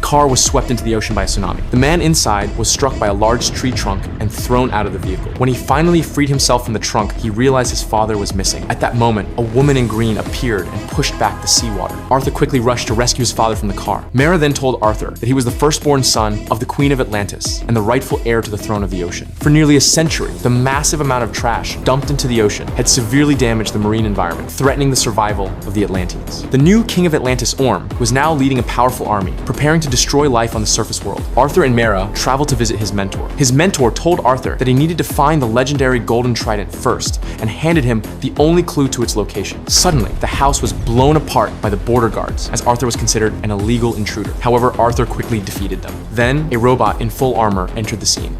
car was swept into the ocean by a tsunami. The man inside was struck by a large tree trunk and thrown out of the vehicle. When he finally freed himself from the trunk, he realized his father was missing. At that moment, a woman in green appeared and pushed back the seawater. Arthur quickly rushed to rescue his father from the car. Mera then told Arthur that he was the firstborn son of the Queen of Atlantis and the rightful heir to the throne of the ocean. For nearly a century, the massive amount of trash dumped into the ocean had severely damaged the marine environment, threatening the survival of the Atlanteans. The new King of Atlantis, Orm, was now leading a powerful army, preparing to destroy life on the surface world. Arthur and Mera traveled to visit his mentor. His mentor told Arthur that he needed to find the legendary golden trident first and handed him the only clue to its location. Suddenly, the house was blown apart by the border guards, as Arthur was considered an illegal intruder. However, Arthur quickly defeated them. Then, a robot in full armor entered the scene.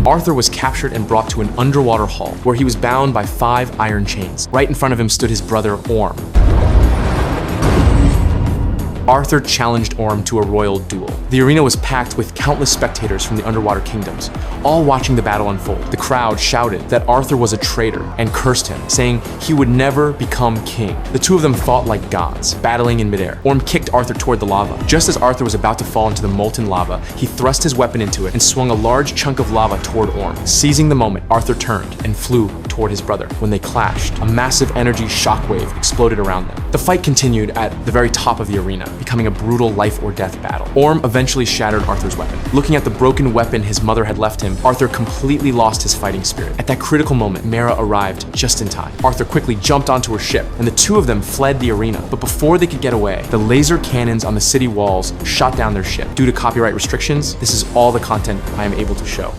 Arthur was captured and brought to an underwater hall, where he was bound by 5 iron chains. Right in front of him stood his brother, Orm. Arthur challenged Orm to a royal duel. The arena was packed with countless spectators from the underwater kingdoms, all watching the battle unfold. The crowd shouted that Arthur was a traitor and cursed him, saying he would never become king. The two of them fought like gods, battling in midair. Orm kicked Arthur toward the lava. Just as Arthur was about to fall into the molten lava, he thrust his weapon into it and swung a large chunk of lava toward Orm. Seizing the moment, Arthur turned and flew toward his brother. When they clashed, a massive energy shockwave exploded around them. The fight continued at the very top of the arena, becoming a brutal life or death battle. Orm eventually shattered Arthur's weapon. Looking at the broken weapon his mother had left him, Arthur completely lost his fighting spirit. At that critical moment, Mera arrived just in time. Arthur quickly jumped onto her ship, and the two of them fled the arena. But before they could get away, the laser cannons on the city walls shot down their ship. Due to copyright restrictions, this is all the content I am able to show.